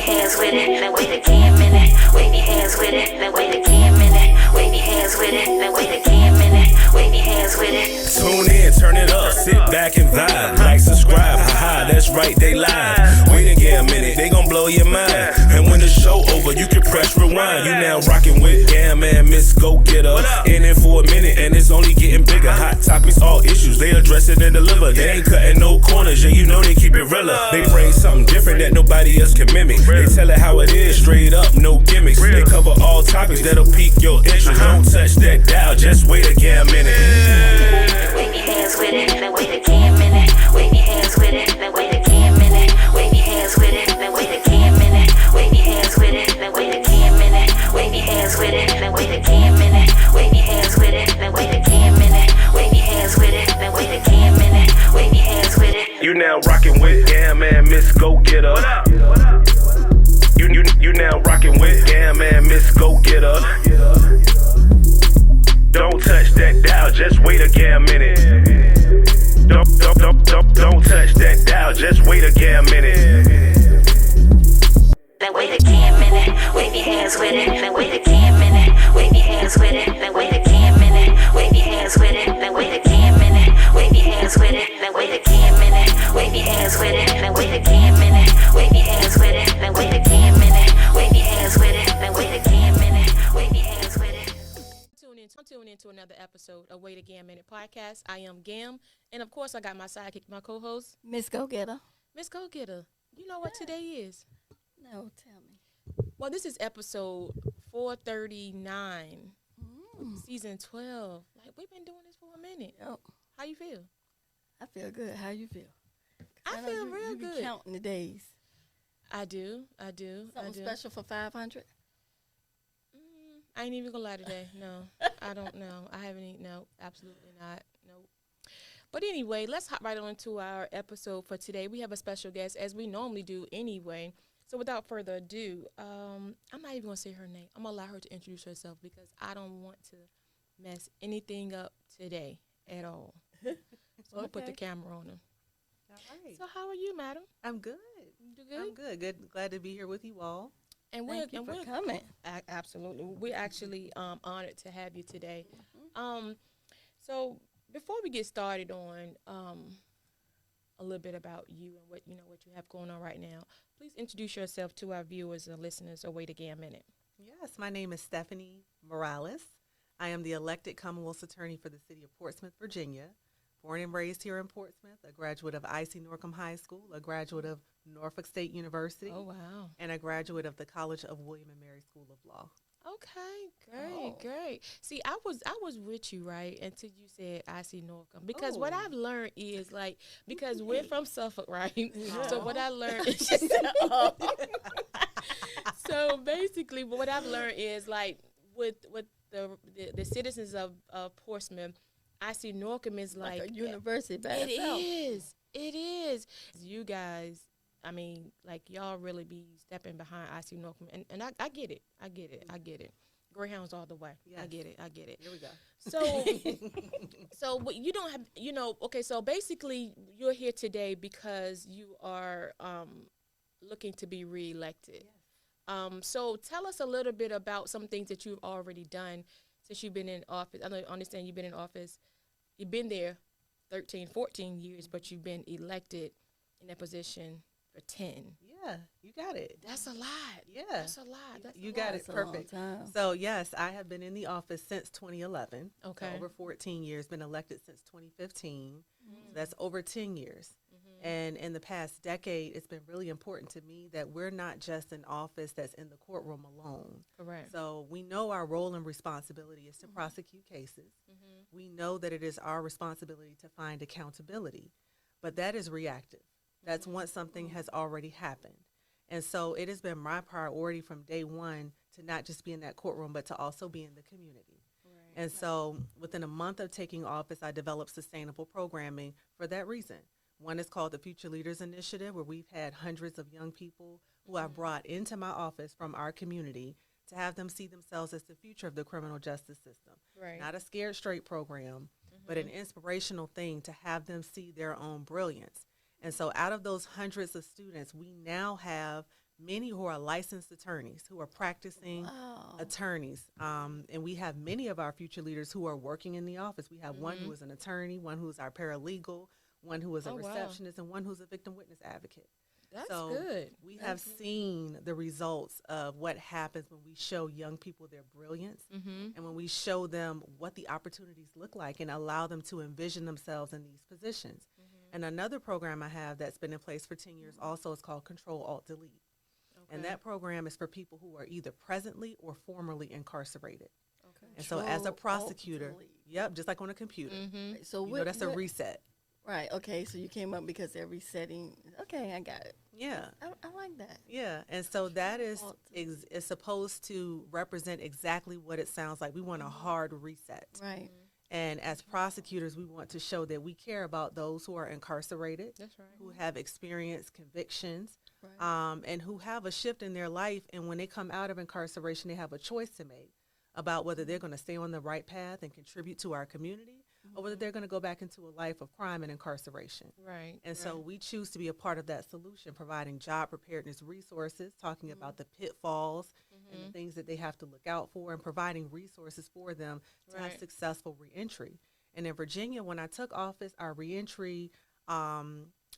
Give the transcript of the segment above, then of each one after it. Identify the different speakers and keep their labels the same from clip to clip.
Speaker 1: your hands with it. Now wait a Gam and Mz. Wave your hands with it. Now wait a Gam and Mz. Wave your hands with it. Now wait a Gam and Mz. Wave your hands with it.
Speaker 2: Tune in, turn it up, sit back and vibe. Like, subscribe, haha, that's right, they live. Wait a Gam and Mz, they gon' blow your mind. And when the show over, you can press rewind. You now rockin' with Gam and Mz, go get her. In it for a minute, and it's only getting bigger. Hot topics, all issues, they address it and deliver. They ain't cutting no corners, yeah, you know they keep it realer. They bring something different that nobody else can mimic. They tell it how it is, straight up, no gimmicks. They cover all topics that'll pique your interest. Don't touch that dial, just wait a Gam and Mz.
Speaker 1: Wave your hands with it, now wait a Gam and Mz. Wave your hands with it, now wait a Gam and Mz. Wave your hands with it, now wait a Gam and Mz. Wave your hands with it, now wait a Gam and Mz. Wave your hands with it, now wait a Gam and Mz. Wave your hands with it, now wait a Gam and Mz. Wave your hands with it, now wait a Gam and Mz. Wave your hands with it.
Speaker 2: You now rockin' with Gam and Mz, go get her. You now rockin' with Gam and Mz, go get her. Don't touch that dial, just wait a Gam and Mz. Don't touch that dial, just wait a Gam and Mz.
Speaker 1: Now wait a Gam and Mz. Wave your hands with it, now wait a Gam and Mz. Wave your hands with it, now wait a Gam and Mz. Wave your hands with it, now wait a Gam and Mz. Wave your hands with it, now wait a Gam and Mz. Wave your hands with it, now wait a Gam and Mz. Wave your hands with it, now wait a Gam and Mz. Wave your hands with it, now wait a Gam and Mz. Wave your hands with it.
Speaker 3: Tune in to another episode of Wait a Gam and Mz podcast. I am Gam, and of course I got my sidekick, my co-host,
Speaker 4: Miss Gogetta.
Speaker 3: Miss Gogetta. You know what today is?
Speaker 4: No, tell me.
Speaker 3: Well, this is episode 439, season 12. Like, we've been doing this for a minute.
Speaker 4: Yo,
Speaker 3: How you feel?
Speaker 4: I feel good. How you feel?
Speaker 3: I
Speaker 4: know
Speaker 3: feel
Speaker 4: you,
Speaker 3: real
Speaker 4: you be
Speaker 3: good.
Speaker 4: counting the days.
Speaker 3: I do.
Speaker 4: Something special for 500?
Speaker 3: I ain't even gonna lie today. No, I don't know. I haven't eaten. No, absolutely not. Nope. But anyway, let's hop right on to our episode for today. We have a special guest, as we normally do anyway. So without further ado, I'm not even gonna say her name. I'm gonna allow her to introduce herself because I don't want to mess anything up today at all. So I'm gonna put the camera on her.
Speaker 5: All right.
Speaker 3: So how are you, madam?
Speaker 5: I'm good.
Speaker 3: You good?
Speaker 5: I'm good. Good. Glad to be here with you all.
Speaker 3: And
Speaker 4: Thank you for coming.
Speaker 3: Absolutely. We're actually honored to have you today. So before we get started on a little bit about you and what you have going on right now, please introduce yourself to our viewers and listeners of Wait a Gam and Mz.
Speaker 5: Yes, my name is Stephanie Morales. I am the elected Commonwealth Attorney for the city of Portsmouth, Virginia. Born and raised here in Portsmouth, a graduate of I.C. Norcom High School, a graduate of Norfolk State University.
Speaker 3: Oh, wow.
Speaker 5: And a graduate of the College of William and Mary School of Law.
Speaker 3: Okay, great. See, I was with you, right, until you said I.C. Norcom. Because what I've learned is, like, because we're from Suffolk, right?
Speaker 5: Yeah.
Speaker 3: So what I learned so basically what I've learned is, like, with the citizens of Portsmouth, I.C. Norcom is like
Speaker 4: a university by itself.
Speaker 3: It is. You guys, I mean, like, y'all really be stepping behind I.C. Norcom. And I get it. I get it. Greyhounds all the way. Yes. I get it.
Speaker 5: Here we go.
Speaker 3: So what you don't have, okay, so basically you're here today because you are looking to be reelected. Yes. So tell us a little bit about some things that you've already done since you've been in office. I understand you've been in office. You've been there 13, 14 years, but you've been elected in that position for 10.
Speaker 5: Yeah, you got it.
Speaker 3: That's a lot.
Speaker 5: Yeah.
Speaker 3: That's a lot.
Speaker 5: You got it. Perfect. So, yes, I have been in the office since 2011.
Speaker 3: Okay.
Speaker 5: So over 14 years, been elected since 2015. So that's over 10 years. And in the past decade, it's been really important to me that we're not just an office that's in the courtroom alone.
Speaker 3: Correct.
Speaker 5: So we know our role and responsibility is to prosecute cases. We know that it is our responsibility to find accountability, but that is reactive. That's once something has already happened. And so it has been my priority from day one to not just be in that courtroom, but to also be in the community. Right. And so within a month of taking office, I developed sustainable programming for that reason. One is called the Future Leaders Initiative, where we've had hundreds of young people who I've brought into my office from our community to have them see themselves as the future of the criminal justice system.
Speaker 3: Right.
Speaker 5: Not a scared straight program, but an inspirational thing to have them see their own brilliance. And so out of those hundreds of students, we now have many who are licensed attorneys, who are practicing
Speaker 4: Wow.
Speaker 5: attorneys. And we have many of our future leaders who are working in the office. We have one who is an attorney, one who is our paralegal, one who is a
Speaker 3: Oh, wow.
Speaker 5: receptionist, and one who's a victim witness advocate.
Speaker 3: That's
Speaker 5: So
Speaker 3: good.
Speaker 5: we have seen the results of what happens when we show young people their brilliance and when we show them what the opportunities look like and allow them to envision themselves in these positions. And another program I have that's been in place for 10 years also is called Control Alt Delete. And that program is for people who are either presently or formerly incarcerated. And so as a
Speaker 4: Control,
Speaker 5: prosecutor,
Speaker 4: Alt, Delete.
Speaker 5: yep, just like on a computer,
Speaker 4: So
Speaker 5: you know, that's a reset.
Speaker 4: Right. Okay. So you came up because they're resetting. Okay, I got it.
Speaker 5: Yeah.
Speaker 4: I like that.
Speaker 5: Yeah, and so that is
Speaker 4: Alt
Speaker 5: is supposed to represent exactly what it sounds like. We want a hard reset.
Speaker 4: Right.
Speaker 5: And as prosecutors, we want to show that we care about those who are incarcerated,
Speaker 3: That's right.
Speaker 5: who have experienced convictions,
Speaker 4: Right.
Speaker 5: and who have a shift in their life. And when they come out of incarceration, they have a choice to make about whether they're going to stay on the right path and contribute to our community or whether they're going to go back into a life of crime and incarceration.
Speaker 3: Right.
Speaker 5: And so we choose to be a part of that solution, providing job preparedness resources, talking about the pitfalls and the things that they have to look out for, and providing resources for them to have
Speaker 3: Right.
Speaker 5: successful reentry. And in Virginia, when I took office, our reentry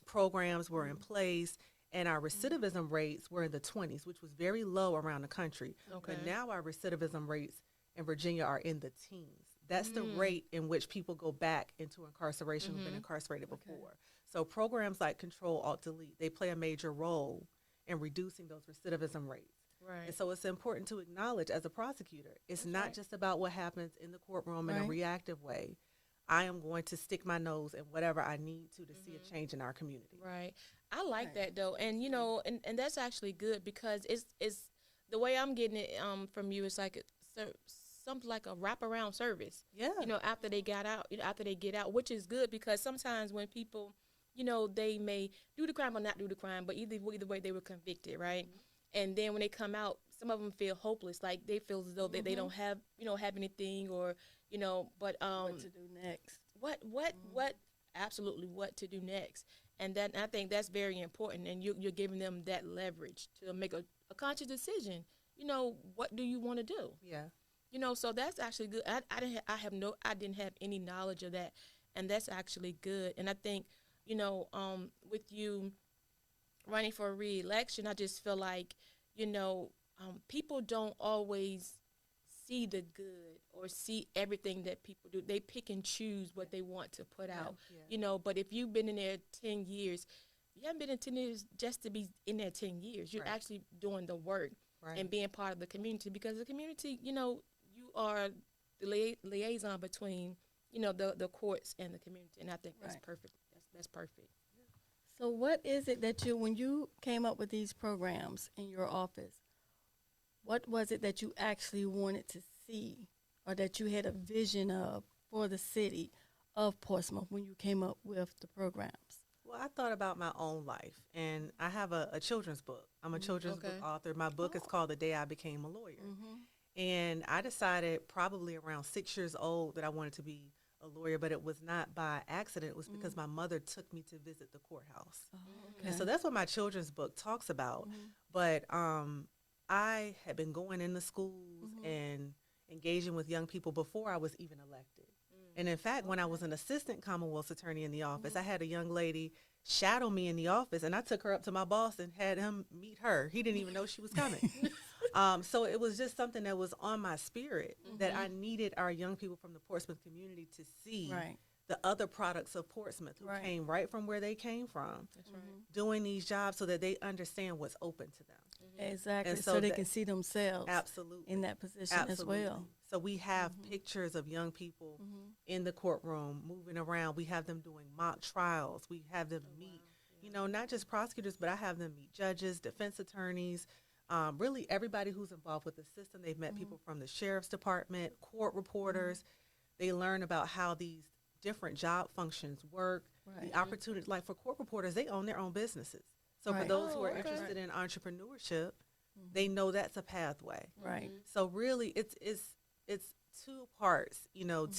Speaker 5: programs were in place, and our recidivism rates were in the 20s, which was very low around the country.
Speaker 3: Okay.
Speaker 5: But now our recidivism rates in Virginia are in the teens. That's the rate in which people go back into incarceration who've been incarcerated before. So programs like Control Alt Delete, they play a major role in reducing those recidivism rates.
Speaker 3: Right.
Speaker 5: And so it's important to acknowledge as a prosecutor, it's not just about what happens in the courtroom in a
Speaker 4: Right.
Speaker 5: reactive way. I am going to stick my nose in whatever I need to see a change in our community.
Speaker 3: Right. I like
Speaker 4: Right.
Speaker 3: that though. And you know, and that's actually good because it's the way I'm getting it from you is like something like a wraparound service.
Speaker 5: Yeah.
Speaker 3: You know, after they got out, after they get out, which is good because sometimes when people, you know, they may do the crime or not do the crime, but either way they were convicted, right? And then when they come out, some of them feel hopeless, like they feel as though they don't have, have anything or, but
Speaker 4: What to do next?
Speaker 3: what absolutely what to do next. And I think that's very important, and you're giving them that leverage to make a conscious decision. What do you want to do?
Speaker 5: Yeah.
Speaker 3: So that's actually good. I didn't have any knowledge of that, and that's actually good. And I think, with you running for a re-election, I just feel like, people don't always see the good or see everything that people do. They pick and choose what they want to put out, but if you've been in there 10 years, you haven't been in 10 years just to be in there 10 years. You're actually doing the work and being part of the community, because the community, you are the liaison between, the courts and the community. And I think that's perfect. That's perfect.
Speaker 4: So what is it that when you came up with these programs in your office, what was it that you actually wanted to see or that you had a vision of for the city of Portsmouth when you came up with the programs?
Speaker 5: Well, I thought about my own life, and I have a children's book. I'm a children's book author. My book is called The Day I Became a Lawyer. And I decided probably around 6 years old that I wanted to be a lawyer, but it was not by accident. It was because my mother took me to visit the courthouse. And so that's what my children's book talks about. But I had been going into schools and engaging with young people before I was even elected. And in fact, when I was an assistant Commonwealth Attorney in the office, I had a young lady shadow me in the office, and I took her up to my boss and had him meet her. He didn't even know she was coming. So it was just something that was on my spirit that I needed our young people from the Portsmouth community to see the other products of Portsmouth who came right from where they came from, doing these jobs so that they understand what's open to them.
Speaker 4: Exactly,
Speaker 5: And
Speaker 4: so they can see themselves
Speaker 5: Absolutely.
Speaker 4: in that position as well.
Speaker 5: So we have pictures of young people in the courtroom moving around. We have them doing mock trials. We have them meet, not just prosecutors, but I have them meet judges, defense attorneys, really everybody who's involved with the system. They've met people from the sheriff's department, court reporters. They learn about how these different job functions work. The opportunity, like for court reporters, they own their own businesses. So for those who are interested in entrepreneurship, they know that's a pathway.
Speaker 4: Right.
Speaker 5: So really, it's two parts,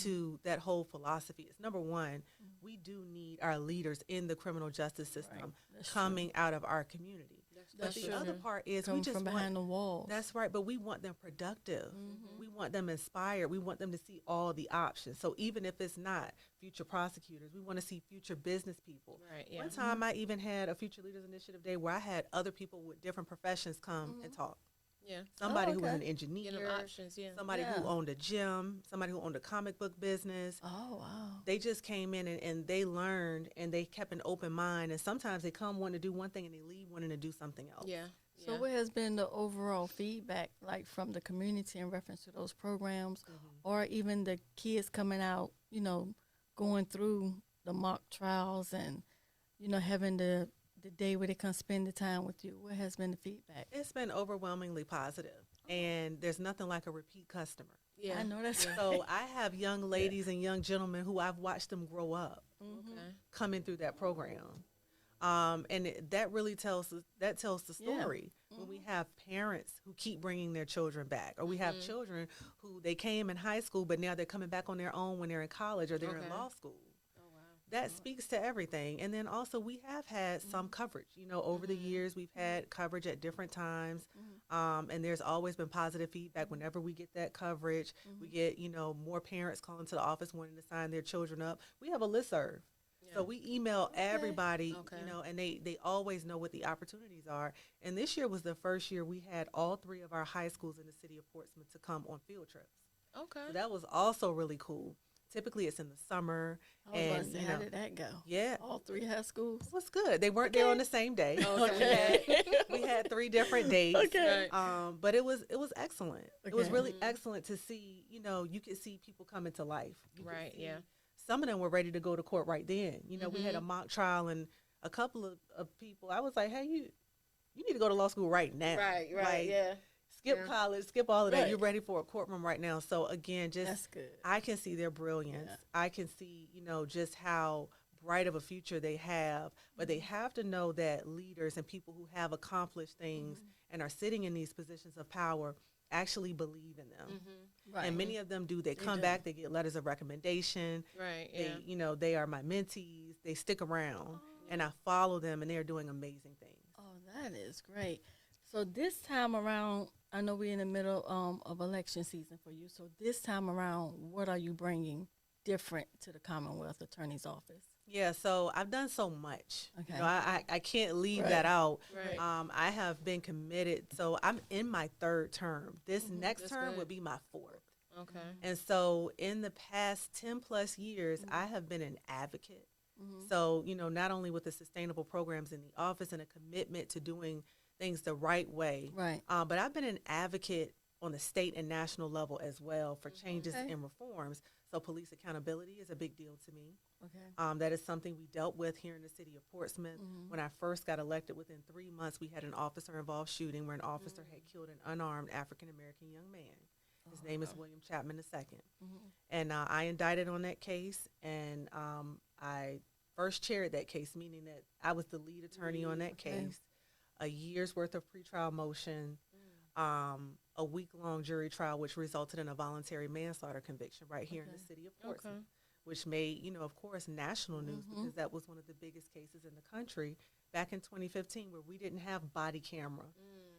Speaker 5: to that whole philosophy. It's number one, we do need our leaders in the criminal justice system coming out of our community. But the other part is
Speaker 4: Come
Speaker 5: we just
Speaker 4: from behind the walls.
Speaker 5: That's right, but we want them productive. We want them inspired. We want them to see all the options. So even if it's not future prosecutors, we want to see future business people.
Speaker 3: Right, yeah.
Speaker 5: One time I even had a Future Leaders Initiative Day where I had other people with different professions come and talk.
Speaker 3: Yeah.
Speaker 5: Somebody who was an
Speaker 4: okay.
Speaker 5: engineer,
Speaker 3: Get them options, yeah.
Speaker 5: somebody
Speaker 4: Yeah.
Speaker 5: who owned a gym, somebody who owned a comic book business.
Speaker 4: Oh, wow.
Speaker 5: They just came in and they learned and they kept an open mind. And sometimes they come wanting to do one thing and they leave wanting to do something else.
Speaker 3: Yeah.
Speaker 4: So
Speaker 3: yeah.
Speaker 4: what has been the overall feedback, like from the community in reference to those programs, or even the kids coming out, going through the mock trials and, having the day where they come spend the time with you? What has been the feedback?
Speaker 5: It's been overwhelmingly positive, and there's nothing like a repeat customer.
Speaker 3: Yeah.
Speaker 4: I know that's
Speaker 5: So I have young ladies and young gentlemen who I've watched them grow up
Speaker 3: Okay.
Speaker 5: coming through that program. That really tells the story when we have parents who keep bringing their children back, or we have children who they came in high school, but now they're coming back on their own when they're in college or they're in law school. That speaks to everything. And then also we have had some coverage, over the years we've had coverage at different times. And there's always been positive feedback whenever we get that coverage. We get, more parents calling to the office wanting to sign their children up. We have a listserv. So we email everybody, and they always know what the opportunities are. And this year was the first year we had all 3 of our high schools in the city of Portsmouth to come on field trips.
Speaker 3: Okay.
Speaker 5: So that was also really cool. Typically, it's in the summer.
Speaker 4: I was about to say, how did that go?
Speaker 5: Yeah.
Speaker 4: All 3 high schools?
Speaker 5: It was good. They weren't there on the same day.
Speaker 3: Okay.
Speaker 5: We had 3 different dates.
Speaker 4: Okay.
Speaker 5: But it was excellent. It was
Speaker 4: Okay.
Speaker 5: really excellent to see, you could see people come into life. You could
Speaker 3: Right,
Speaker 5: see
Speaker 3: yeah.
Speaker 5: Some of them were ready to go to court right then. We had a mock trial and a couple of people, I was like, hey, you need to go to law school right now.
Speaker 3: Right,
Speaker 5: Like,
Speaker 3: yeah.
Speaker 5: skip college, skip all of that.
Speaker 4: Right.
Speaker 5: You're ready for a courtroom right now. So again,
Speaker 4: That's good.
Speaker 5: I can see their brilliance.
Speaker 4: Yeah.
Speaker 5: I can see, just how bright of a future they have. But they have to know that leaders and people who have accomplished things and are sitting in these positions of power actually believe in them.
Speaker 4: Right.
Speaker 5: And many of them do. They come back, they get letters of recommendation.
Speaker 3: Right, yeah.
Speaker 5: They are my mentees. They stick around and I follow them and they're doing amazing things.
Speaker 4: Oh, that is great. So this time around, I know we're in the middle of election season for you. So this time around, what are you bringing different to the Commonwealth Attorney's Office?
Speaker 5: Yeah, so I've done so much.
Speaker 4: Okay.
Speaker 5: I can't leave
Speaker 4: Right.
Speaker 5: that out.
Speaker 3: Right.
Speaker 5: I have been committed. So I'm in my 3rd term. This next
Speaker 3: That's
Speaker 5: term
Speaker 3: good.
Speaker 5: would be my 4th.
Speaker 3: Okay.
Speaker 5: And so in the past 10 plus years, I have been an advocate. So, not only with the sustainable programs in the office and a commitment to doing things the right way,
Speaker 4: Right.
Speaker 5: but I've been an advocate on the state and national level as well for changes
Speaker 4: Okay.
Speaker 5: and reforms. So police accountability is a big deal to me.
Speaker 4: Okay.
Speaker 5: That is something we dealt with here in the city of Portsmouth. When I first got elected, within 3 months, we had an officer-involved shooting where an officer had killed an unarmed African-American young man. His name is William Chapman II. And I indicted on that case, and I first chaired that case, meaning that I was the lead attorney on that case. A year's worth of pretrial motion, a week-long jury trial, which resulted in a voluntary manslaughter conviction right here in the city of Portsmouth, which made, of course, national news because that was one of the biggest cases in the country back in 2015 where we didn't have body camera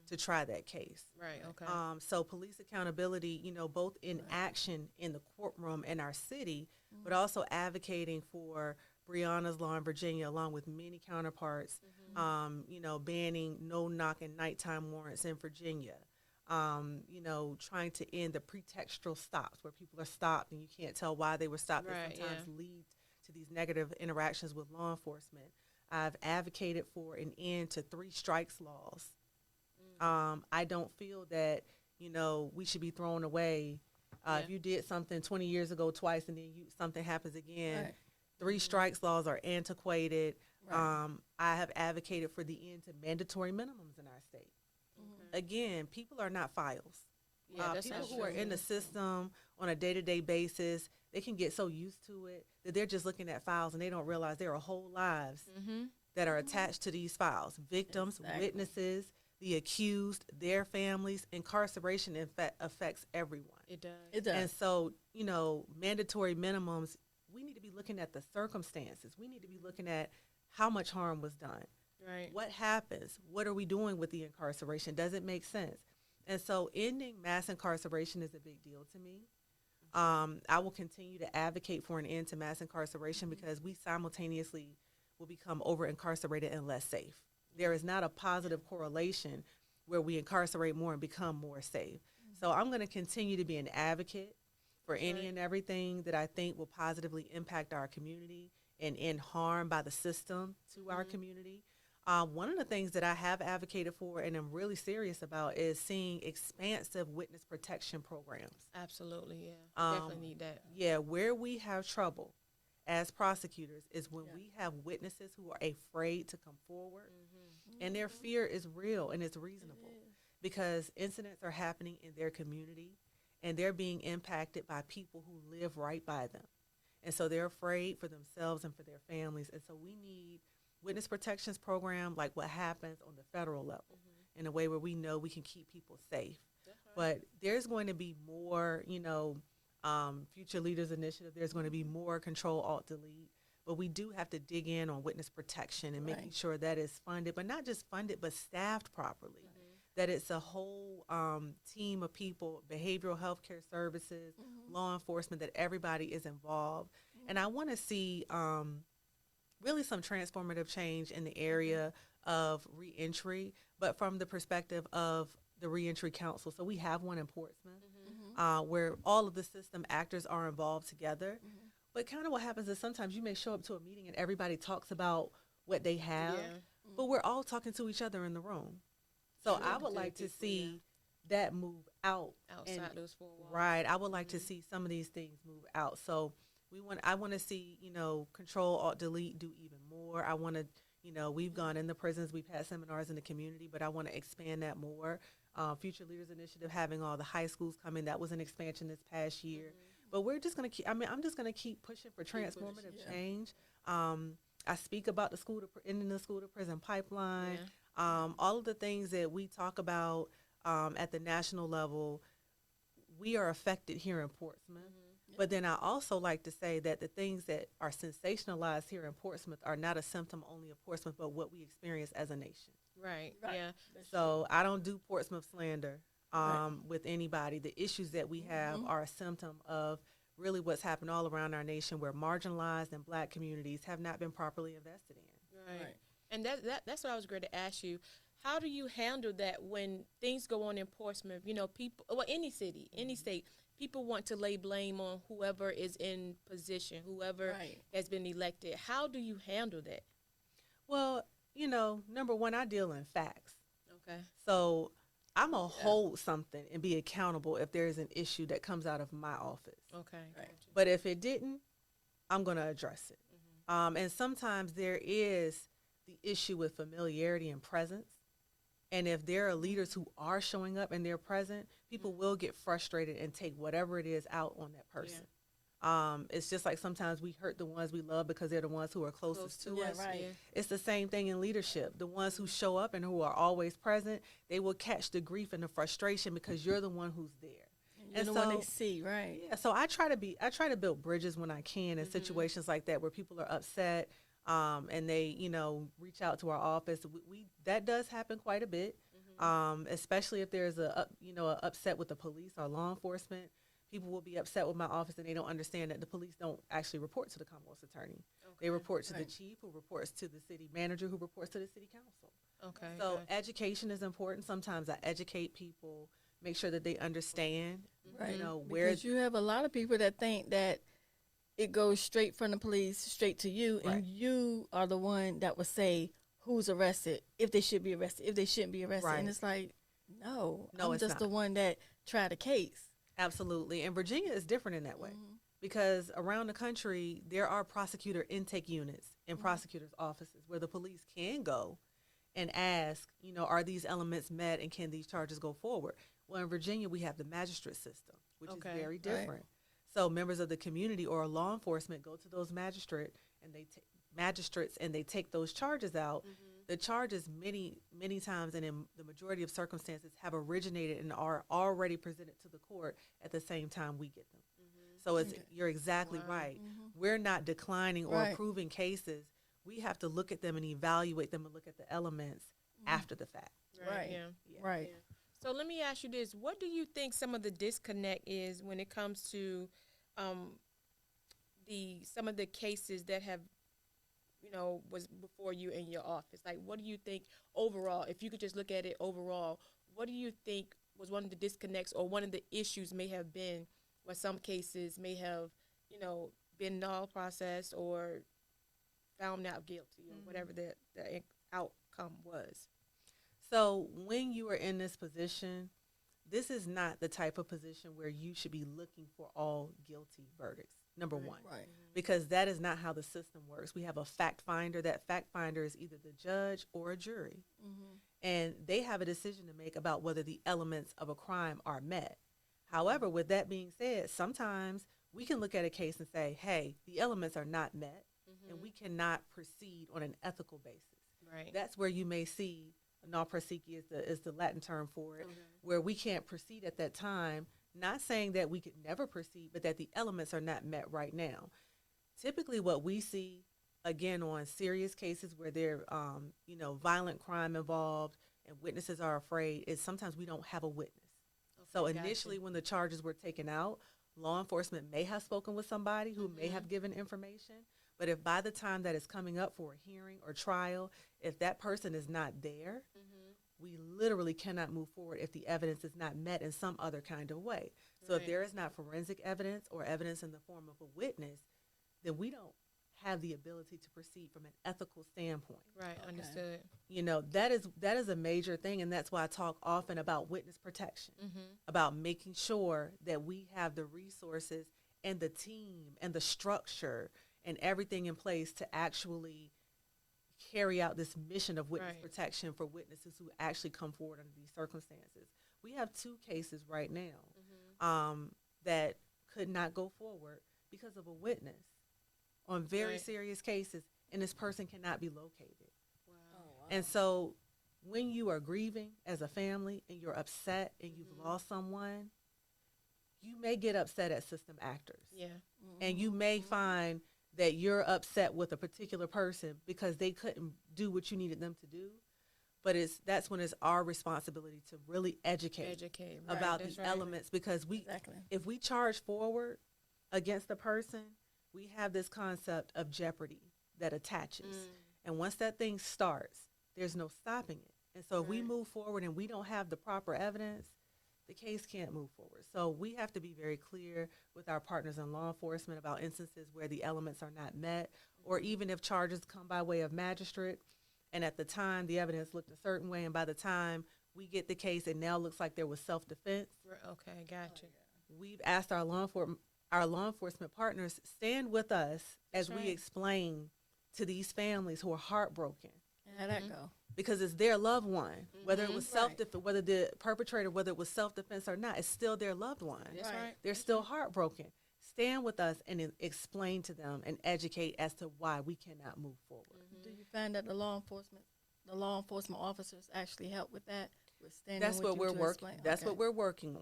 Speaker 5: to try that case.
Speaker 3: Right, okay.
Speaker 5: So police accountability, both in action in the courtroom in our city, but also advocating for Breonna's law in Virginia, along with many counterparts, banning no-knock and nighttime warrants in Virginia, trying to end the pretextual stops where people are stopped and you can't tell why they were stopped.
Speaker 3: Right,
Speaker 5: That sometimes lead to these negative interactions with law enforcement. I've advocated for an end to 3 strikes laws. I don't feel that, we should be thrown away. If you did something 20 years ago twice and then something happens again,
Speaker 4: Right.
Speaker 5: 3 strikes laws are antiquated.
Speaker 4: Right.
Speaker 5: I have advocated for the end to mandatory minimums in our state. Again, people are not files.
Speaker 3: Yeah, that's
Speaker 5: People
Speaker 3: not
Speaker 5: who are
Speaker 3: true.
Speaker 5: in the system on a day-to-day basis, they can get so used to it that they're just looking at files and they don't realize there are whole lives that are attached to these files. Victims,
Speaker 4: Exactly.
Speaker 5: witnesses, the accused, their families. Incarceration affects everyone.
Speaker 3: It does.
Speaker 4: It does.
Speaker 5: And so, mandatory minimums, we need to be looking at the circumstances. We need to be looking at how much harm was done.
Speaker 3: Right.
Speaker 5: What happens? What are we doing with the incarceration? Does it make sense? And so ending mass incarceration is a big deal to me. I will continue to advocate for an end to mass incarceration because we simultaneously will become over-incarcerated and less safe. There is not a positive correlation where we incarcerate more and become more safe. So I'm going to continue to be an advocate for any and everything that I think will positively impact our community and end harm by the system to our community. One of the things that I have advocated for and I'm really serious about is seeing expansive witness protection programs.
Speaker 3: Absolutely, yeah. Definitely need that.
Speaker 5: Yeah, where we have trouble as prosecutors is when we have witnesses who are afraid to come forward, and their fear is real and it's reasonable because incidents are happening in their community and they're being impacted by people who live right by them. And so they're afraid for themselves and for their families. And so we need witness protections program like what happens on the federal level in a way where we know we can keep people safe. But there's going to be more, Future Leaders Initiative. There's going to be more Control, Alt, Delete. But we do have to dig in on witness protection and making sure that it's funded, but not just funded, but staffed properly. That it's a whole team of people, behavioral health care services, law enforcement, that everybody is involved. And I want to see really some transformative change in the area of reentry, but from the perspective of the Reentry Council. So we have one in Portsmouth where all of the system actors are involved together. But kind of what happens is sometimes you may show up to a meeting and everybody talks about what they have, but we're all talking to each other in the room. So I would like to see that move out.
Speaker 3: Outside those four walls.
Speaker 5: Right. I would like to see some of these things move out. So I want to see, Control, Alt, Delete do even more. I want to, we've gone in the prisons, we've had seminars in the community, but I want to expand that more. Future Leaders Initiative, having all the high schools come in, that was an expansion this past year. But we're just going to keep, I'm just going to keep pushing for transformative change. I speak about ending the school to prison pipeline, all of the things that we talk about at the national level. We are affected here in Portsmouth. But then I also like to say that the things that are sensationalized here in Portsmouth are not a symptom only of Portsmouth, but what we experience as a nation.
Speaker 3: Right. Yeah.
Speaker 5: So I don't do Portsmouth slander with anybody. The issues that we have are a symptom of really what's happened all around our nation, where marginalized and Black communities have not been properly invested in.
Speaker 3: Right. And that's what I was going to ask you. How do you handle that when things go on in Portsmouth? People, any city, any state, people want to lay blame on whoever is in position, whoever has been elected. How do you handle that?
Speaker 5: Well, number one, I deal in facts.
Speaker 3: Okay.
Speaker 5: So I'm going to hold something and be accountable if there's an issue that comes out of my office.
Speaker 3: Okay. Right.
Speaker 5: But if it didn't, I'm going to address it. And sometimes there is the issue with familiarity and presence. And if there are leaders who are showing up and they're present, people will get frustrated and take whatever it is out on that person. It's just like sometimes we hurt the ones we love because they're the ones who are closest to us.
Speaker 4: Right.
Speaker 3: Yeah.
Speaker 5: It's the same thing in leadership. The ones who show up and who are always present, they will catch the grief and the frustration because you're the one who's there.
Speaker 4: You're the one they see, right?
Speaker 5: Yeah, so I try to build bridges when I can in situations like that where people are upset. And they, reach out to our office. That does happen quite a bit, especially if there's a upset with the police or law enforcement. People will be upset with my office and they don't understand that the police don't actually report to the Commonwealth Attorney. Okay. They report to the chief, who reports to the city manager, who reports to the city council.
Speaker 3: Okay.
Speaker 5: So education is important. Sometimes I educate people, make sure that they understand,
Speaker 4: Right.
Speaker 5: where
Speaker 4: Because you have a lot of people that think that it goes straight from the police straight to you, and you are the one that will say who's arrested, if they should be arrested, if they shouldn't be arrested.
Speaker 5: Right.
Speaker 4: And it's like, no,
Speaker 5: No,
Speaker 4: I'm
Speaker 5: it's
Speaker 4: just
Speaker 5: not.
Speaker 4: the one that tried a case.
Speaker 5: Absolutely. And Virginia is different in that way because around the country, there are prosecutor intake units in prosecutors' offices where the police can go and ask, are these elements met and can these charges go forward? Well, in Virginia, we have the magistrate system, which is very different.
Speaker 4: Right.
Speaker 5: So members of the community or law enforcement go to those magistrates and they take those charges out. The charges many times and in the majority of circumstances have originated and are already presented to the court at the same time we get them. So you're exactly right. We're not declining or approving cases. we have to look at them and evaluate them and look at the elements after the fact.
Speaker 4: Right.
Speaker 3: Yeah.
Speaker 4: Right.
Speaker 3: Yeah. So let me ask you this: what do you think some of the disconnect is when it comes to some of the cases that have, was before you in your office? Like, what do you think overall? If you could just look at it overall, what do you think was one of the disconnects or one of the issues may have been where some cases may have, been null processed or found not guilty or whatever the outcome was?
Speaker 5: So when you are in this position, this is not the type of position where you should be looking for all guilty verdicts, number one.
Speaker 4: Right.
Speaker 5: Because that is not how the system works. We have a fact finder. That fact finder is either the judge or a jury. And they have a decision to make about whether the elements of a crime are met. However, with that being said, sometimes we can look at a case and say, hey, the elements are not met, and we cannot proceed on an ethical basis.
Speaker 3: Right.
Speaker 5: That's where you may see non prosequi is the Latin term for it, where we can't proceed at that time, not saying that we could never proceed, but that the elements are not met right now. Typically what we see, again, on serious cases where there violent crime involved and witnesses are afraid, is sometimes we don't have a witness. So initially when the charges were taken out, law enforcement may have spoken with somebody who may have given information, but if by the time that is coming up for a hearing or trial, if that person is not there, we literally cannot move forward if the evidence is not met in some other kind of way. So if there is not forensic evidence or evidence in the form of a witness, then we don't have the ability to proceed from an ethical standpoint.
Speaker 3: Right. Understood.
Speaker 5: That is a major thing, and that's why I talk often about witness protection, about making sure that we have the resources and the team and the structure and everything in place to actually carry out this mission of witness protection for witnesses who actually come forward under these circumstances. We have 2 cases right now that could not go forward because of a witness on very serious cases, and this person cannot be located.
Speaker 3: Wow.
Speaker 5: And so when you are grieving as a family and you're upset and you've lost someone, you may get upset at system actors.
Speaker 3: Yeah.
Speaker 5: And you may find that you're upset with a particular person because they couldn't do what you needed them to do. But that's when it's our responsibility to really educate about the elements, because if we charge forward against the person, we have this concept of jeopardy that attaches. And once that thing starts, there's no stopping it. And so if we move forward and we don't have the proper evidence, the case can't move forward. So we have to be very clear with our partners in law enforcement about instances where the elements are not met, or even if charges come by way of magistrate, and at the time the evidence looked a certain way, and by the time we get the case, it now looks like there was self-defense.
Speaker 3: Okay, gotcha.
Speaker 5: We've asked our law enforcement partners stand with us as we explain to these families who are heartbroken.
Speaker 4: How'd that go?
Speaker 5: Because it's their loved one, whether it was self-defense, whether the perpetrator, whether it was self-defense or not, it's still their loved one.
Speaker 3: That's right.
Speaker 5: They're still heartbroken. Stand with us and explain to them and educate as to why we cannot move forward.
Speaker 4: Do you find that the law enforcement officers actually help with that? With standing
Speaker 5: That's
Speaker 4: with
Speaker 5: what
Speaker 4: you
Speaker 5: we're
Speaker 4: to
Speaker 5: working.
Speaker 4: explain?
Speaker 5: That's what we're working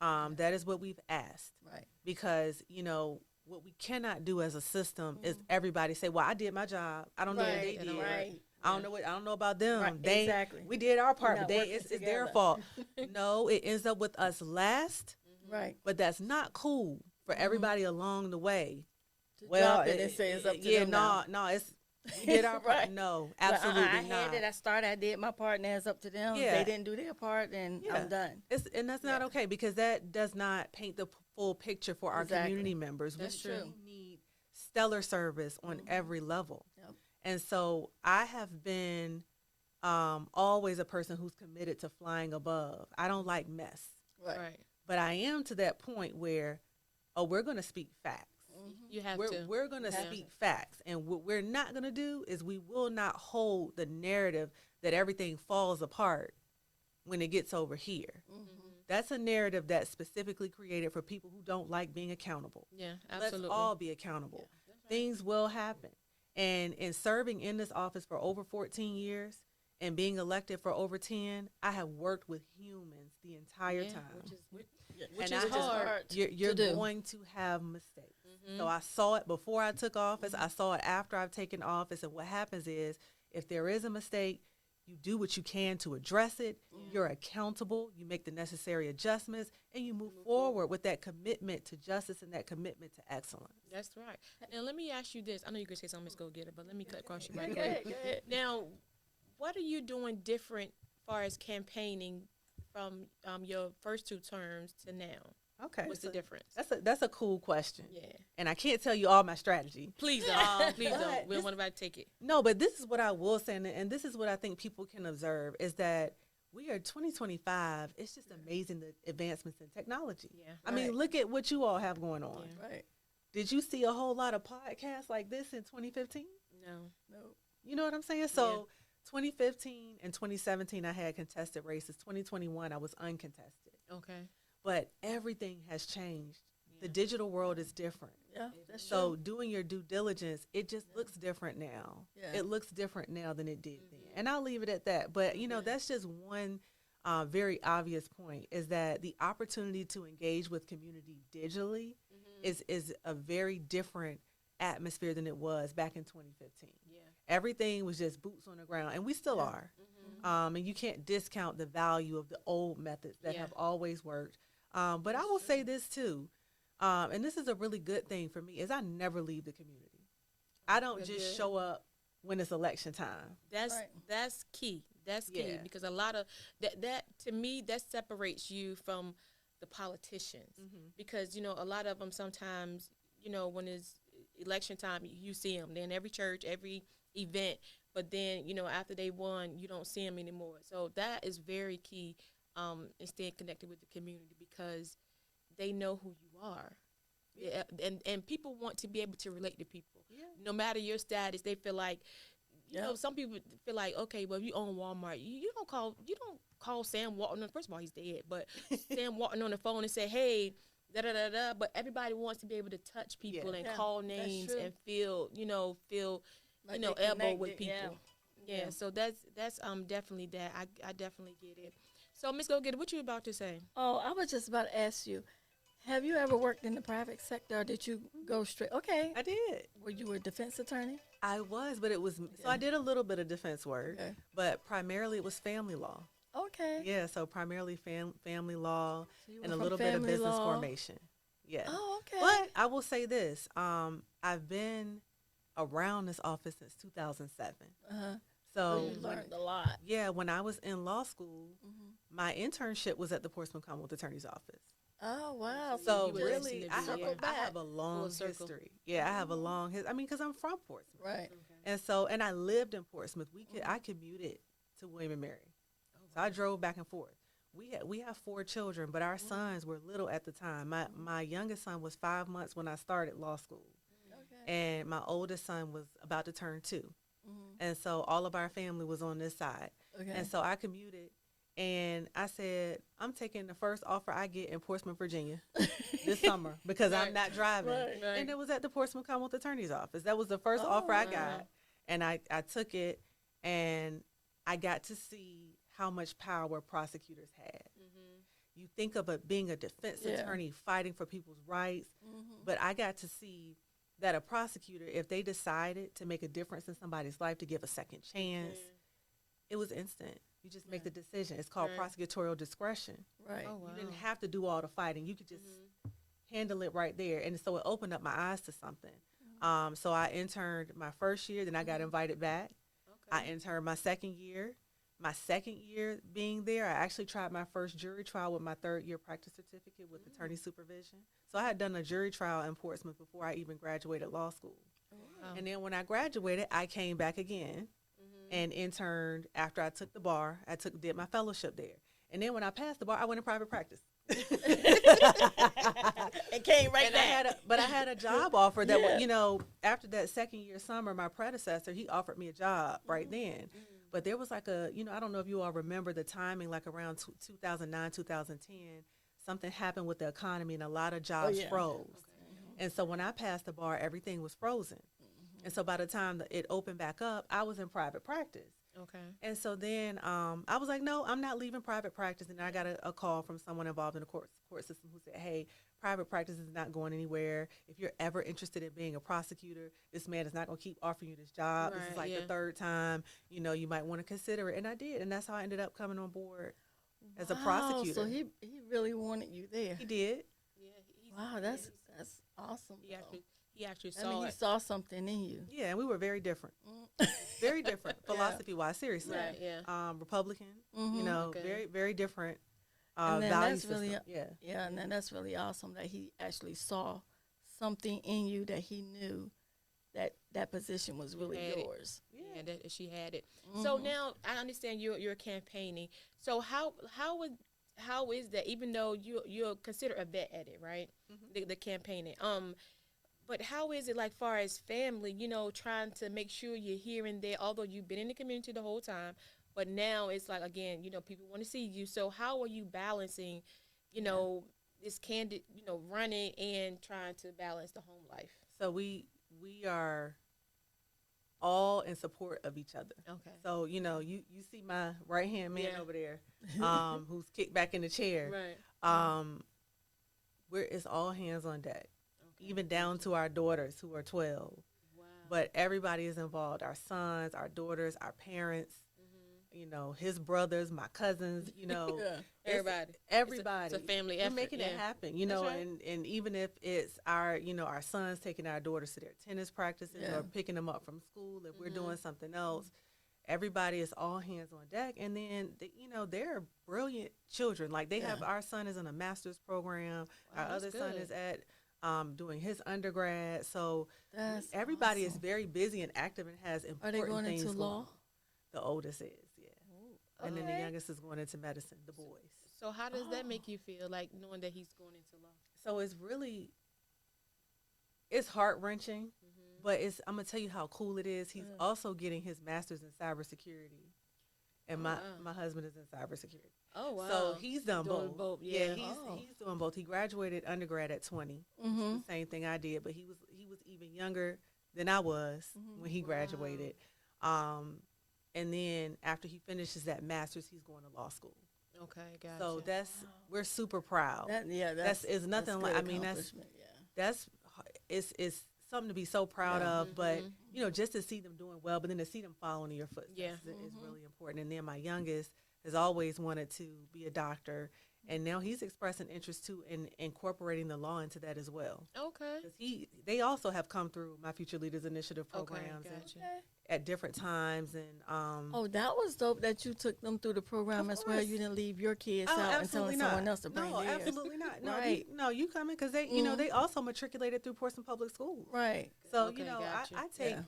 Speaker 5: on. That is what we've asked.
Speaker 4: Right.
Speaker 5: Because what we cannot do as a system is everybody say, "Well, I did my job. I don't know what they did.
Speaker 4: Right.
Speaker 5: I don't know about them.
Speaker 4: Right,
Speaker 5: They
Speaker 4: exactly.
Speaker 5: we did our part,
Speaker 4: We're
Speaker 5: but
Speaker 4: not working
Speaker 5: it's their
Speaker 4: together.
Speaker 5: fault." No, it ends up with us last.
Speaker 4: Right.
Speaker 5: But that's not cool for everybody along the way.
Speaker 4: Drop it and say it's up to them now.
Speaker 5: no, it's we did our part.
Speaker 4: Right.
Speaker 5: No,
Speaker 4: But,
Speaker 5: absolutely
Speaker 4: I
Speaker 5: not.
Speaker 4: had it. I started. I did my part. Now it's up to them.
Speaker 5: Yeah.
Speaker 4: They didn't do their part, then
Speaker 5: Yeah.
Speaker 4: I'm done.
Speaker 5: And that's not okay, because that does not paint the full picture for our
Speaker 4: Exactly.
Speaker 5: community members.
Speaker 3: That's
Speaker 5: we
Speaker 3: true.
Speaker 5: need stellar service on every level.
Speaker 4: Yep.
Speaker 5: And so I have been always a person who's committed to flying above. I don't like mess.
Speaker 3: Right.
Speaker 5: But I am to that point where, we're going to speak facts.
Speaker 3: You have to.
Speaker 5: We're going to speak facts. And what we're not going to do is we will not hold the narrative that everything falls apart when it gets over here. That's a narrative that's specifically created for people who don't like being accountable.
Speaker 3: Yeah, absolutely.
Speaker 5: Let's all be accountable. Things will happen. And in serving in this office for over 14 years and being elected for over 10, I have worked with humans the entire time.
Speaker 3: Which
Speaker 5: And
Speaker 3: is hard.
Speaker 5: You're
Speaker 4: to do.
Speaker 5: going to have mistakes. So I saw it before I took office. I saw it after I've taken office. And what happens is, if there is a mistake, you do what you can to address it. You're accountable. You make the necessary adjustments, and you move forward with that commitment to justice and that commitment to excellence.
Speaker 3: That's right. Now, let me ask you this. I know you're going to say something, Ms. Gogetta, but let me cut across you right
Speaker 4: Go
Speaker 3: quick.
Speaker 4: ahead.
Speaker 3: Now, what are you doing different as far as campaigning from your first 2 terms to now?
Speaker 5: Okay.
Speaker 3: What's the difference?
Speaker 5: That's a cool question.
Speaker 3: Yeah.
Speaker 5: And I can't tell you all my strategy.
Speaker 3: Please don't. Please don't.
Speaker 5: but
Speaker 3: We don't want anybody to take it.
Speaker 5: No, but this is what I will say, and this is what I think people can observe, is that we are 2025. It's just amazing, the advancements in technology.
Speaker 3: Yeah.
Speaker 5: I mean, look at what you all have going on.
Speaker 3: Yeah.
Speaker 4: Right.
Speaker 5: Did you see a whole lot of podcasts like this in 2015?
Speaker 3: No.
Speaker 5: You know what I'm saying? So 2015 and 2017, I had contested races. 2021, I was uncontested.
Speaker 3: Okay.
Speaker 5: But everything has changed. The digital world is different.
Speaker 4: Yeah, that's
Speaker 5: So doing your due diligence, it just looks different now.
Speaker 4: Yeah.
Speaker 5: It looks different now than it did then. And I'll leave it at that. But, you know, that's just one very obvious point, is that the opportunity to engage with community digitally is a very different atmosphere than it was back in 2015.
Speaker 3: Yeah.
Speaker 5: Everything was just boots on the ground, and we still are. And you can't discount the value of the old methods that have always worked. But I will say this too, and this is a really good thing for me, is I never leave the community. I don't just show up when it's election time.
Speaker 3: That's key. That's key
Speaker 5: Yeah.
Speaker 3: because a lot of that to me that separates you from the politicians because you know a lot of them sometimes you know when it's election time you see them. They're in every church, every event, but then you know after they won you don't see them anymore. So that is very key. And staying connected with the community because they know who you are. Yeah, and people want to be able to relate to people. Yeah. No matter your status, they feel like, you know, some people feel like, okay, well, if you own Walmart, you don't call Sam Walton. First of all, he's dead, but Sam Walton on the phone and say, hey, da da da da. But everybody wants to be able to touch people and call names and feel like elbow with people. Yeah. So that's definitely that. I definitely get it. So, Ms. Gogetta, what you about to say?
Speaker 4: Oh, I was just about to ask you, have you ever worked in the private sector or did you go straight? Okay.
Speaker 5: I did.
Speaker 4: Were you a defense attorney?
Speaker 5: I was, but it was, so I did a little bit of defense work, but primarily it was family law.
Speaker 4: Okay.
Speaker 5: Yeah, so primarily family law
Speaker 4: So you
Speaker 5: and a
Speaker 4: went
Speaker 5: little
Speaker 4: from
Speaker 5: bit of
Speaker 4: family
Speaker 5: business
Speaker 4: law.
Speaker 5: formation. Yeah.
Speaker 4: Oh, okay.
Speaker 5: But I will say this, I've been around this office since 2007.
Speaker 4: Uh-huh.
Speaker 5: So
Speaker 4: you learned a lot.
Speaker 5: yeah, when I was in law school, my internship was at the Portsmouth Commonwealth Attorney's office.
Speaker 4: Oh, wow.
Speaker 5: So
Speaker 3: you were
Speaker 5: really,
Speaker 3: listening
Speaker 5: I
Speaker 3: to
Speaker 5: have,
Speaker 3: me.
Speaker 5: I have a long
Speaker 3: circle.
Speaker 5: history. Yeah, I have a long history. I mean, because I'm from Portsmouth.
Speaker 4: Right.
Speaker 5: And so, and I lived in Portsmouth. I commuted to William and Mary. So I drove back and forth. We have 4 children, but our sons were little at the time. My youngest son was 5 months when I started law school.
Speaker 4: Okay.
Speaker 5: And my oldest son was about to turn 2. And so all of our family was on this side.
Speaker 4: Okay.
Speaker 5: And so I commuted, and I said, I'm taking the first offer I get in Portsmouth, Virginia this summer because I'm not driving.
Speaker 3: Right.
Speaker 5: And it was at the Portsmouth Commonwealth Attorney's office. That was the first offer I got. And I took it, and I got to see how much power prosecutors had. You think of it being a defense attorney fighting for people's rights, but I got to see that a prosecutor, if they decided to make a difference in somebody's life, to give a second chance, it was instant. You just make the decision. It's called prosecutorial discretion.
Speaker 4: Right.
Speaker 3: Oh, wow.
Speaker 5: You didn't have to do all the fighting. You could just handle it right there. And so it opened up my eyes to something. So I interned my first year, then I got invited back. I interned my second year. My second year being there, I actually tried my first jury trial with my 3rd year practice certificate with attorney supervision. So I had done a jury trial in Portsmouth before I even graduated law school.
Speaker 3: Wow.
Speaker 5: And then when I graduated, I came back again and interned after I took the bar. Did my fellowship there. And then when I passed the bar, I went in private practice.
Speaker 4: It came right
Speaker 5: And
Speaker 4: back.
Speaker 5: I had a job offer that, was, you know, after that second year summer, my predecessor, he offered me a job right then. But there was like I don't know if you all remember the timing, like around 2009, 2010, something happened with the economy and a lot of jobs froze. And so when I passed the bar, everything was frozen. And so by the time that it opened back up, I was in private practice.
Speaker 3: Okay.
Speaker 5: And so then I was like, no, I'm not leaving private practice. And I got a call from someone involved in the court system who said, hey, private practice is not going anywhere. If you're ever interested in being a prosecutor, this man is not going to keep offering you this job. This is like the third time, you know, you might want to consider it. And I did. And that's how I ended up coming on board as a prosecutor.
Speaker 4: So he really wanted you there.
Speaker 5: He did.
Speaker 3: Yeah.
Speaker 4: Wow, that's awesome.
Speaker 3: He actually
Speaker 4: I
Speaker 3: saw
Speaker 4: mean, he
Speaker 3: it.
Speaker 4: saw something in you.
Speaker 5: Yeah, and we were very different. Very different philosophy-wise, seriously.
Speaker 3: Right, yeah.
Speaker 5: Republican, you know,
Speaker 3: Okay.
Speaker 5: very, very different
Speaker 4: And then
Speaker 5: value
Speaker 4: that's
Speaker 5: system.
Speaker 4: really,
Speaker 5: yeah.
Speaker 4: and then that's really awesome that he actually saw something in you that he knew that position was really
Speaker 3: had it.
Speaker 4: yours.
Speaker 3: Yeah, that she had it. So now I understand you're campaigning. So how is that? Even though you're considered a vet at it, right? The campaigning. But how is it like far as family? You know, trying to make sure you're here and there. Although you've been in the community the whole time, but now it's like again, you know, people want to see you. So how are you balancing, you know, this candid, you know, running and trying to balance the home life?
Speaker 5: So we are all in support of each other.
Speaker 3: Okay.
Speaker 5: So, you know, you see my right-hand man over there who's kicked back in the chair.
Speaker 3: Right.
Speaker 5: It's all hands on deck, even down to our daughters who are 12.
Speaker 3: Wow.
Speaker 5: But everybody is involved, our sons, our daughters, our parents, you know, his brothers, my cousins, you know. Everybody.
Speaker 3: It's a family
Speaker 5: We're
Speaker 3: effort.
Speaker 5: making it happen, you know,
Speaker 3: That's right.
Speaker 5: and even if it's our, you know, our sons taking our daughters to their tennis practices or picking them up from school, if we're doing something else, everybody is all hands on deck. And then, you know, they're brilliant children. Like they have, our son is in a master's program.
Speaker 3: Wow,
Speaker 5: our
Speaker 3: that's
Speaker 5: other son
Speaker 3: good.
Speaker 5: is at doing his undergrad. So
Speaker 4: That's
Speaker 5: everybody is
Speaker 4: awesome.
Speaker 5: very busy and active and has
Speaker 4: Are
Speaker 5: important
Speaker 4: they going
Speaker 5: things
Speaker 4: into law?
Speaker 5: on. The oldest is, and then the
Speaker 3: Okay.
Speaker 5: youngest is going into medicine, the boys.
Speaker 3: So how does that make you feel, like knowing that he's going into law?
Speaker 5: So it's heart-wrenching, but I'm going to tell you how cool it is. He's also getting his master's in cybersecurity, and my husband is in cybersecurity.
Speaker 3: Oh, wow.
Speaker 5: So he's done
Speaker 3: Doing
Speaker 5: both.
Speaker 3: yeah.
Speaker 5: He's doing both. He graduated undergrad at 20, which is the same thing I did, but he was even younger than I was when he graduated. And then after he finishes that master's, he's going to law school.
Speaker 3: Okay, gotcha.
Speaker 5: So we're super proud.
Speaker 4: That's
Speaker 5: it's nothing
Speaker 4: good
Speaker 5: like, I mean,
Speaker 4: accomplishment,
Speaker 5: it's something to be so proud of, but you know, just to see them doing well, but then to see them following in your footsteps is really important. And then my youngest has always wanted to be a doctor, and now he's expressing interest too in incorporating the law into that as well.
Speaker 3: Okay.
Speaker 5: Because they also have come through my Future Leaders Initiative programs
Speaker 3: gotcha.
Speaker 5: at different times, and
Speaker 4: Oh, that was dope that you took them through the program
Speaker 5: Of
Speaker 4: as well.
Speaker 5: course.
Speaker 4: You didn't leave your kids
Speaker 5: Oh,
Speaker 4: out and
Speaker 5: absolutely
Speaker 4: telling someone
Speaker 5: not.
Speaker 4: else to bring
Speaker 5: No,
Speaker 4: theirs.
Speaker 5: absolutely not. No,
Speaker 4: Right.
Speaker 5: you coming because they, you know, they also matriculated through Portsmouth Public Schools.
Speaker 4: Right.
Speaker 5: So
Speaker 3: Okay,
Speaker 5: you know,
Speaker 3: gotcha.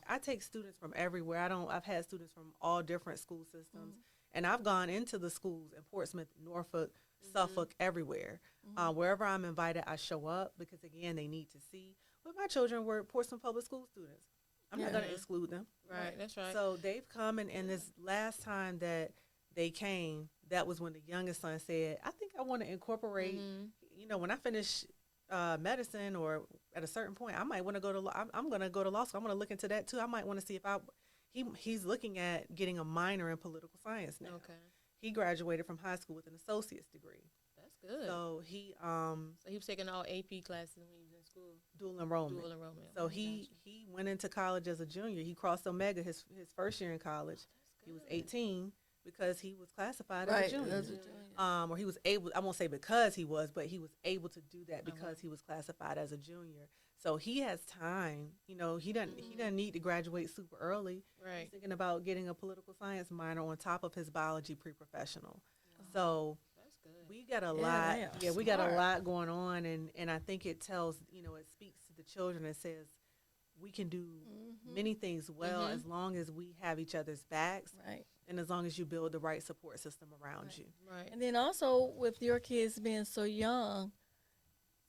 Speaker 5: I take students from everywhere. I've had students from all different school systems, and I've gone into the schools in Portsmouth, Norfolk, Suffolk, everywhere. Wherever I'm invited, I show up because again, they need to see. But my children were Portsmouth Public School students. I'm not going to exclude them.
Speaker 3: Right, that's right.
Speaker 5: So they've come, and this last time that they came, that was when the youngest son said, I think I want to incorporate, you know, when I finish medicine or at a certain point, I might want to go to law. I'm going to go to law school. I'm going to look into that too. I might want to see if he's looking at getting a minor in political science now.
Speaker 3: Okay.
Speaker 5: He graduated from high school with an associate's degree.
Speaker 3: That's good.
Speaker 5: So he
Speaker 3: So he was taking all AP classes when he was in school.
Speaker 5: dual enrollment.
Speaker 3: Dual enrollment.
Speaker 5: So
Speaker 3: Okay,
Speaker 5: he
Speaker 3: gotcha.
Speaker 5: went into college as a junior. He crossed Omega his first year in college. He was 18 because he was classified as
Speaker 4: Right.
Speaker 5: a junior.
Speaker 4: As a junior.
Speaker 5: Or he was able, I won't say because he was, but he was able to do that because he was classified as a junior. So he has time. You know, he doesn't need to graduate super early.
Speaker 3: Right.
Speaker 5: He's thinking about getting a political science minor on top of his biology pre-professional. So
Speaker 3: That's good.
Speaker 5: we got a lot.
Speaker 4: they are
Speaker 5: We got a
Speaker 4: smart.
Speaker 5: lot going on, and I think it tells, you know, it speaks to the children and says we can do many things well as long as we have each other's backs,
Speaker 4: Right.
Speaker 5: and as long as you build the right support system around you.
Speaker 3: Right.
Speaker 4: And then also with your kids being so young,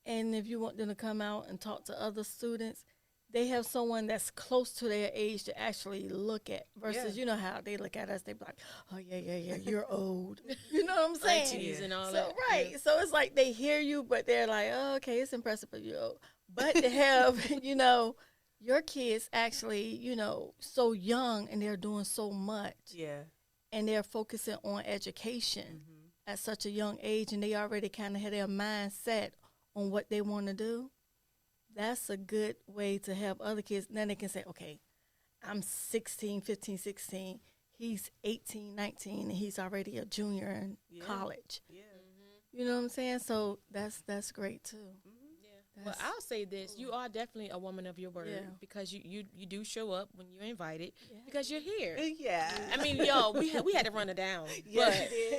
Speaker 4: and if you want them to come out and talk to other students, they have someone that's close to their age to actually look at versus,
Speaker 5: Yeah.
Speaker 4: you know how they look at us, they be like, oh, yeah, you're old. You know what I'm saying?
Speaker 3: Aunties and all
Speaker 4: So,
Speaker 3: that.
Speaker 4: right.
Speaker 3: Yeah.
Speaker 4: So it's like they hear you, but they're like, oh, okay, it's impressive, but you're old. But to have, you know, your kids actually, so young and they're doing so much.
Speaker 5: Yeah.
Speaker 4: And they're focusing on education at such a young age, and they already kind of have their mindset on what they want to do. That's a good way to help other kids. Then they can say, okay, I'm 16, 15, 16. He's 18, 19, and he's already a junior in college.
Speaker 5: Yeah.
Speaker 4: You know what I'm saying? So that's great, too.
Speaker 3: Well, I'll say this: you are definitely a woman of your word because you do show up when you're invited because you're here.
Speaker 5: Yeah.
Speaker 3: I mean, we had to run her down, but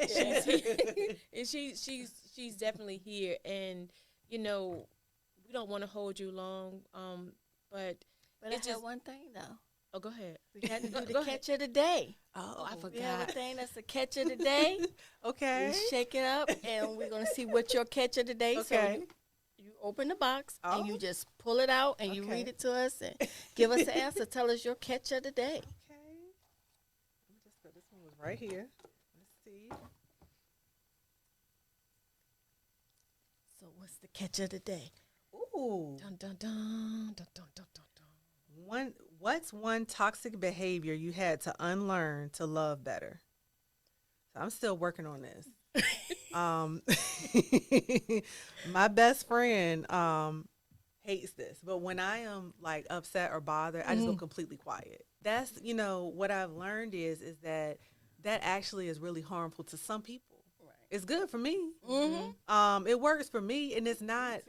Speaker 3: she's here, and she's definitely here. And we don't want to hold you long, but
Speaker 4: it's just one thing though.
Speaker 3: Oh, go ahead.
Speaker 4: We got to do the catch of the day.
Speaker 3: Oh, I forgot.
Speaker 4: We have a thing that's the catch of the day.
Speaker 5: Okay.
Speaker 4: We shake it up, and we're gonna see what your catch of the day.
Speaker 5: Okay.
Speaker 4: So you open the box and you just pull it out and you read it to us and give us the answer. Tell us your catch of the day.
Speaker 5: Okay. Let me just put this one was right here. Let's see.
Speaker 4: So what's the catch of the day?
Speaker 5: Ooh.
Speaker 3: Dun dun dun dun dun dun dun.
Speaker 5: What's one toxic behavior you had to unlearn to love better? So I'm still working on this. My best friend hates this, but when I am like upset or bothered, I just go completely quiet. That's what I've learned is that actually is really harmful to some people. Right. It's good for me. Mm-hmm. It works for me, and it's not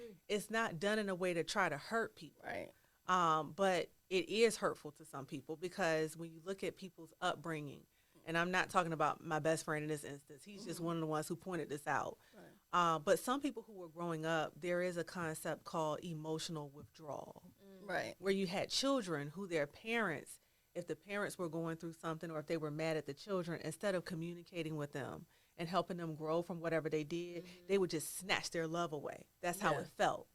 Speaker 5: done in a way to try to hurt people.
Speaker 4: Right.
Speaker 5: But it is hurtful to some people because when you look at people's upbringing. And I'm not talking about my best friend in this instance. He's just one of the ones who pointed this out. Right. But some people who were growing up, there is a concept called emotional withdrawal.
Speaker 4: Right.
Speaker 5: Where you had children who their parents, if the parents were going through something or if they were mad at the children, instead of communicating with them and helping them grow from whatever they did, they would just snatch their love away. That's how it felt.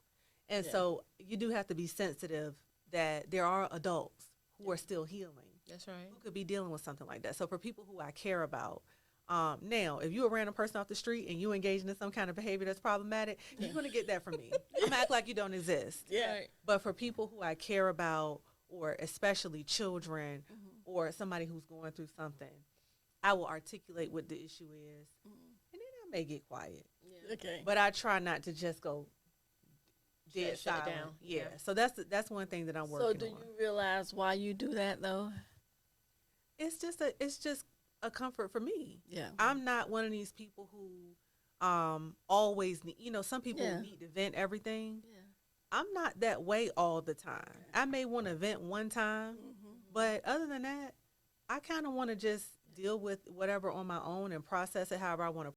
Speaker 5: And so you do have to be sensitive that there are adults who are still healing.
Speaker 3: That's right.
Speaker 5: Who could be dealing with something like that. So for people who I care about, now, if you're a random person off the street and you engaging in some kind of behavior that's problematic, you're going to get that from me. I'm going to act like you don't exist.
Speaker 3: Yeah. Right.
Speaker 5: But for people who I care about, or especially children, or somebody who's going through something, I will articulate what the issue is, and then I may get quiet.
Speaker 3: Yeah.
Speaker 4: Okay.
Speaker 5: But I try not to just go dead
Speaker 3: Shut it
Speaker 5: silent.
Speaker 3: down.
Speaker 5: Yeah. So that's one thing that I'm working on.
Speaker 4: So do you realize why you do that though?
Speaker 5: It's just a comfort for me.
Speaker 4: Yeah.
Speaker 5: I'm not one of these people who always need, some people need to vent everything. Yeah. I'm not that way all the time. I may want to vent one time, but other than that, I kind of want to just deal with whatever on my own and process it however I want to.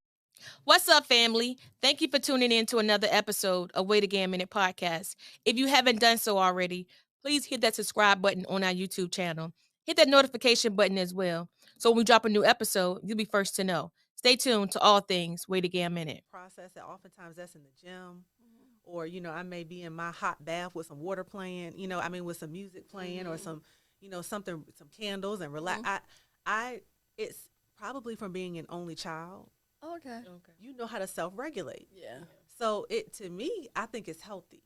Speaker 3: What's up, family? Thank you for tuning in to another episode of Wait a Gam and Mz podcast. If you haven't done so already, please hit that subscribe button on our YouTube channel. Hit that notification button as well, so when we drop a new episode, you'll be first to know. Stay tuned to all things Wait a Gam and Mz.
Speaker 5: Process it. Oftentimes that's in the gym, or I may be in my hot bath with some water playing. With some music playing, or some, something, some candles, and relax. It's probably from being an only child.
Speaker 4: Okay.
Speaker 5: You know how to self-regulate.
Speaker 4: Yeah.
Speaker 5: So to me, I think it's healthy,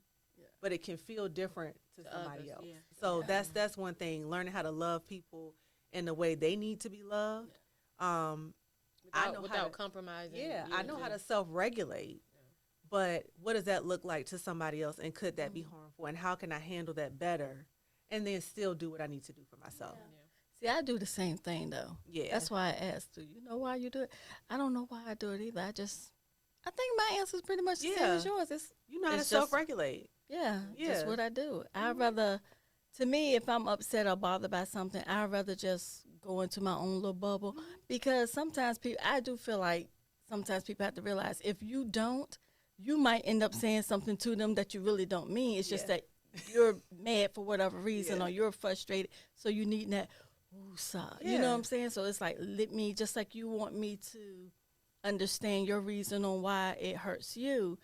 Speaker 5: but it can feel different to somebody else. Yeah. So that's one thing, learning how to love people in the way they need to be loved.
Speaker 3: Without compromising.
Speaker 5: Yeah, I know how to self-regulate, but what does that look like to somebody else, and could that be harmful, and how can I handle that better and then still do what I need to do for myself?
Speaker 4: Yeah. See, I do the same thing, though. Yeah. That's why I asked, do you know why you do it? I don't know why I do it either. I think my answer is pretty much the same as yours.
Speaker 5: You know how to self-regulate.
Speaker 4: Yeah, that's what I do. I'd rather, to me, if I'm upset or bothered by something, I'd rather just go into my own little bubble, because sometimes I do feel like sometimes people have to realize if you don't, you might end up saying something to them that you really don't mean. It's just that you're mad for whatever reason or you're frustrated, so you need that woosah. You know what I'm saying? So it's like, let me, just like you want me to understand your reason on why it hurts you,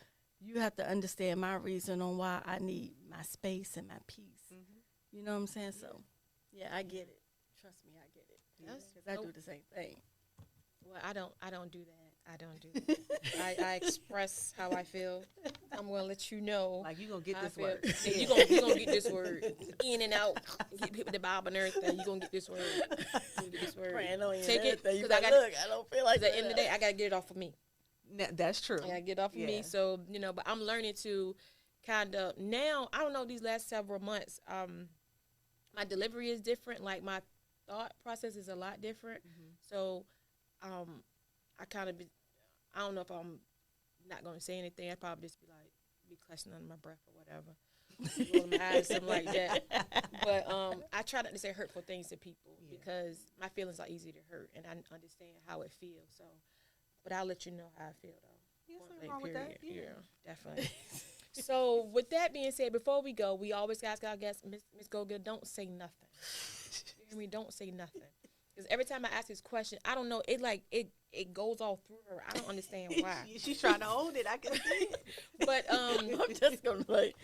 Speaker 4: you have to understand my reason on why I need my space and my peace. You know what I'm saying? So, yeah, I get it. Trust me, I get it. Because I do the same thing.
Speaker 3: Well, I don't do that. I don't do that. I express how I feel. I'm gonna let you know.
Speaker 5: Like you gonna get
Speaker 3: how I
Speaker 5: this
Speaker 3: feel.
Speaker 5: word.
Speaker 3: Yeah, you gonna get this word in and out. Get hit with the Bible and everything. You gonna get this word. You gonna get this word.
Speaker 4: Praying on you
Speaker 3: Take it
Speaker 4: because
Speaker 3: because I got.
Speaker 4: look, I don't feel like
Speaker 3: At the end of the day, I gotta get it off of me.
Speaker 5: That's true.
Speaker 3: I gotta get it off of me. So but I'm learning to kind of now. I don't know, these last several months, my delivery is different. Like my thought process is a lot different. So, I kind of I don't know if I'm not gonna say anything. I'd probably just be clutching under my breath or whatever, rolling my eyes, something like that. But I try not to say hurtful things to people because my feelings are easy to hurt, and I understand how it feels. So, but I'll let you know how I feel though.
Speaker 5: There's nothing wrong with that.
Speaker 3: Yeah, definitely. So, with that being said, before we go, we always ask our guests, Miss Gogetta, don't say nothing. You hear me? Don't say nothing. Because every time I ask this question, I don't know, it goes all through her. I don't understand why.
Speaker 5: She's trying to hold it. I can see it.
Speaker 3: But
Speaker 4: I'm just gonna like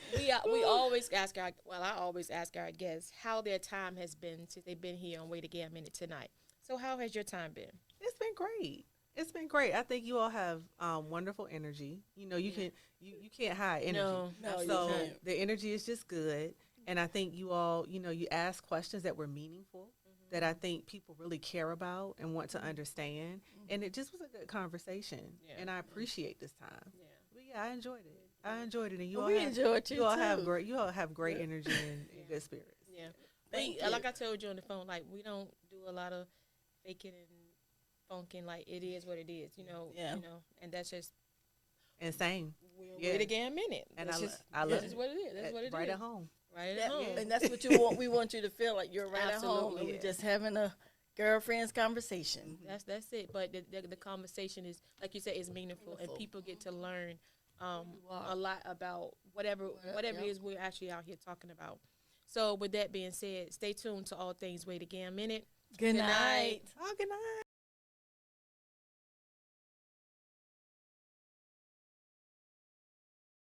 Speaker 3: we always ask I always ask our guests how their time has been since they've been here on Wait a Gam Minute tonight. So how has your time been?
Speaker 5: It's been great. It's been great. I think you all have wonderful energy. You know, you can't hide energy.
Speaker 3: No,
Speaker 5: so
Speaker 3: you can't.
Speaker 5: the energy is just good. And I think you all, you ask questions that were meaningful, that I think people really care about and want to understand. And it just was a good conversation.
Speaker 3: Yeah.
Speaker 5: And I appreciate this time.
Speaker 3: Yeah.
Speaker 5: But yeah, I enjoyed it. And you
Speaker 4: Well,
Speaker 5: all
Speaker 4: we
Speaker 5: have,
Speaker 4: enjoyed
Speaker 5: you all
Speaker 4: too.
Speaker 5: have great energy and good spirits.
Speaker 3: Yeah.
Speaker 4: Thank
Speaker 3: Like I told you on the phone, like we don't do a lot of faking and funking. Like it is what it is,
Speaker 4: Yeah.
Speaker 3: and that's just
Speaker 5: And same.
Speaker 3: Wait a Gam Minute.
Speaker 5: And
Speaker 3: That's
Speaker 5: I love
Speaker 3: that's
Speaker 5: it.
Speaker 3: just what it is. That's what it is.
Speaker 5: Right at home.
Speaker 3: Right at
Speaker 4: That-
Speaker 3: home.
Speaker 4: and that's what you want. We want you to feel like you're right at home,
Speaker 3: Absolutely,
Speaker 4: and
Speaker 5: yeah.
Speaker 4: we're just having a girlfriend's conversation.
Speaker 3: That's it. But the conversation is, like you said, is meaningful, and people get to learn a lot about whatever it is we're actually out here talking about. So with that being said, stay tuned to all things Wait a Gam Minute.
Speaker 4: Good night.
Speaker 5: Oh, good night.